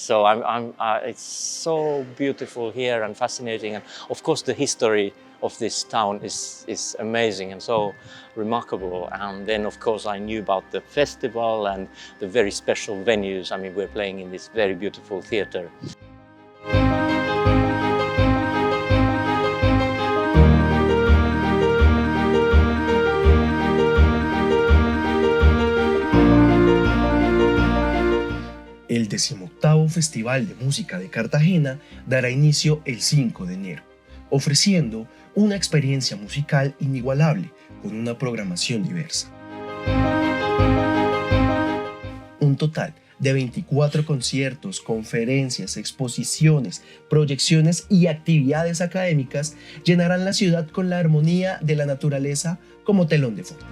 So it's so beautiful here and fascinating, and of course the history of this town is amazing and so remarkable. And then of course I knew about the festival and the very special venues. I mean, we're playing in this very beautiful theater. El 18º Festival de Música de Cartagena dará inicio el 5 de enero, ofreciendo una experiencia musical inigualable con una programación diversa. Un total de 24 conciertos, conferencias, exposiciones, proyecciones y actividades académicas llenarán la ciudad con la armonía de la naturaleza como telón de fondo.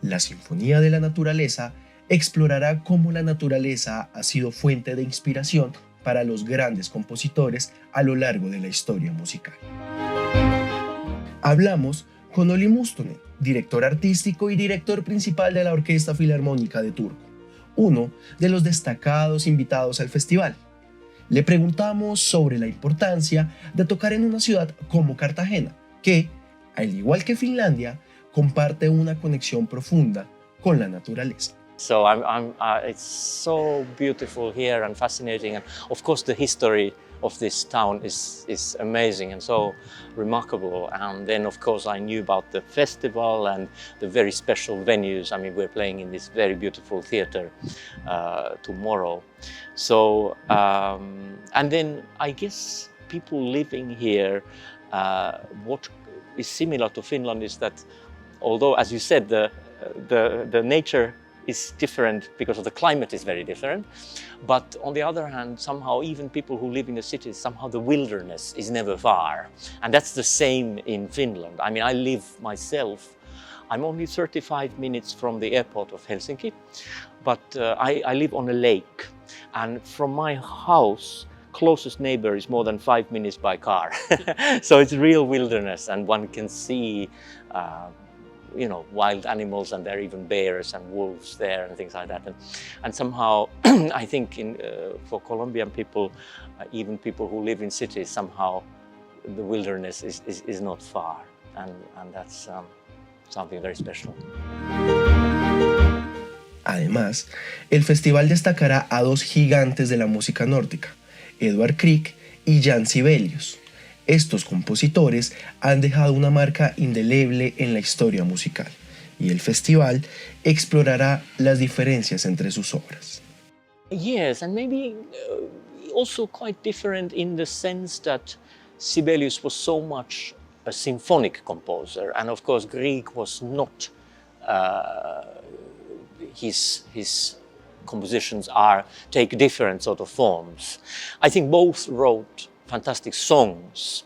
La Sinfonía de la Naturaleza explorará cómo la naturaleza ha sido fuente de inspiración para los grandes compositores a lo largo de la historia musical. Hablamos con Oli Mustonen, director artístico y director principal de la Orquesta Filarmónica de Turku, uno de los destacados invitados al festival. Le preguntamos sobre la importancia de tocar en una ciudad como Cartagena, que, al igual que Finlandia, comparte una conexión profunda con la naturaleza. So it's so beautiful here and fascinating, and of course the history of this town is amazing and so remarkable. And then of course I knew about the festival and the very special venues. I mean, we're playing in this very beautiful theater tomorrow. So and then I guess people living here, what is similar to Finland is that although, as you said, the nature is different because of the climate is very different, but on the other hand, somehow even people who live in the cities, somehow the wilderness is never far, and that's the same in Finland. I mean, I live myself, I'm only 35 minutes from the airport of Helsinki, but I live on a lake, and from my house closest neighbor is more than 5 minutes by car. So it's real wilderness, and one can see wild animals, and there are even bears and wolves there and things like that. And somehow I think for Colombian people, even people who live in cities, somehow the wilderness is not far, and that's something very special. Además, el festival destacará a dos gigantes de la música nórdica, Edvard Grieg y Jan Sibelius. Estos compositores han dejado una marca indeleble en la historia musical, y el festival explorará las diferencias entre sus obras. Yes, and maybe also quite different in the sense that Sibelius was so much a symphonic composer, and of course Grieg was not. His compositions take different sort of forms. I think both wrote fantastic songs,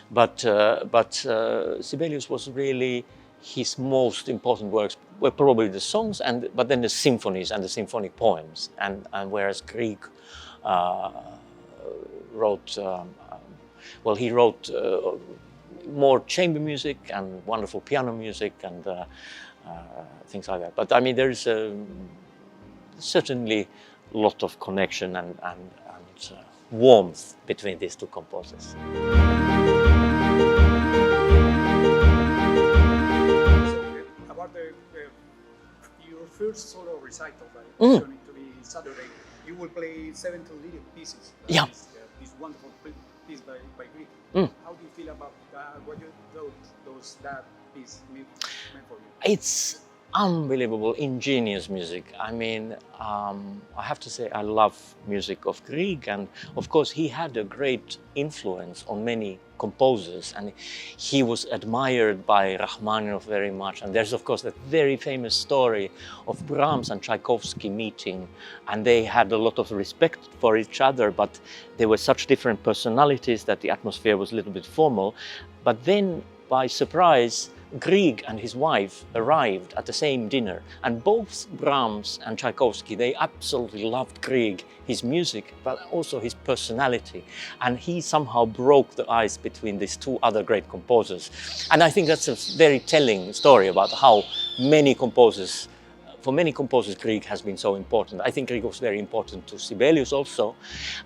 but Sibelius was really, his most important works were probably the songs, but then the symphonies and the symphonic poems, and whereas Grieg wrote he wrote more chamber music and wonderful piano music and things like that. But I mean, there's certainly a lot of connection and warmth between these two composers. About your first solo recital, right? It's going to be Saturday. You will play 7 lyric pieces. Yeah. This wonderful piece by Grieg. How do you feel about that? What you thought that piece meant for you? It's unbelievable, ingenious music. I mean, I have to say I love music of Grieg, and of course he had a great influence on many composers, and he was admired by Rachmaninoff very much. And there's of course that very famous story of Brahms and Tchaikovsky meeting, and they had a lot of respect for each other, but they were such different personalities that the atmosphere was a little bit formal. But then, by surprise, Grieg and his wife arrived at the same dinner, and both Brahms and Tchaikovsky, they absolutely loved Grieg, his music, but also his personality. And he somehow broke the ice between these two other great composers. And I think that's a very telling story about how many composers for many composers, Grieg has been so important. I think Grieg was very important to Sibelius also.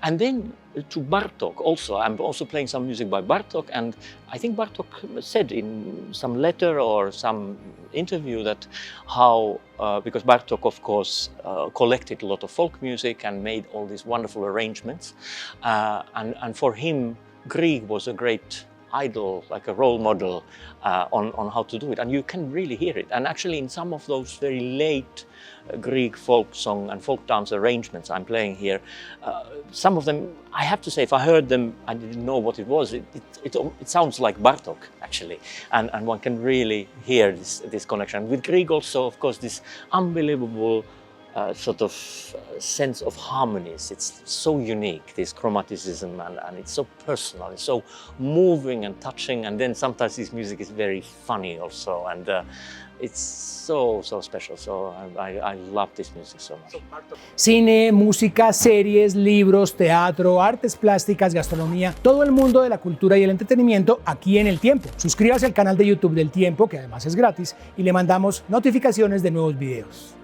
And then to Bartók also. I'm also playing some music by Bartók, and I think Bartók said in some letter or some interview that how, because Bartók of course collected a lot of folk music and made all these wonderful arrangements. And for him, Grieg was a great idol, like a role model on how to do it, and you can really hear it. And actually in some of those very late Greek folk song and folk dance arrangements I'm playing here, some of them, I have to say, if I heard them, I didn't know what it was. It sounds like Bartók actually, and one can really hear this connection. With Grieg also, of course, this unbelievable sort of sense of harmonies. It's so unique, this chromaticism, and it's so personal, it's so moving and touching, and then sometimes this music is very funny also, and it's so special. So I love this music so much. Cine, música, series, libros, teatro, artes plásticas, gastronomía, todo el mundo de la cultura y el entretenimiento aquí en El Tiempo. Suscríbase al canal de YouTube del Tiempo, que además es gratis, y le mandamos notificaciones de nuevos videos.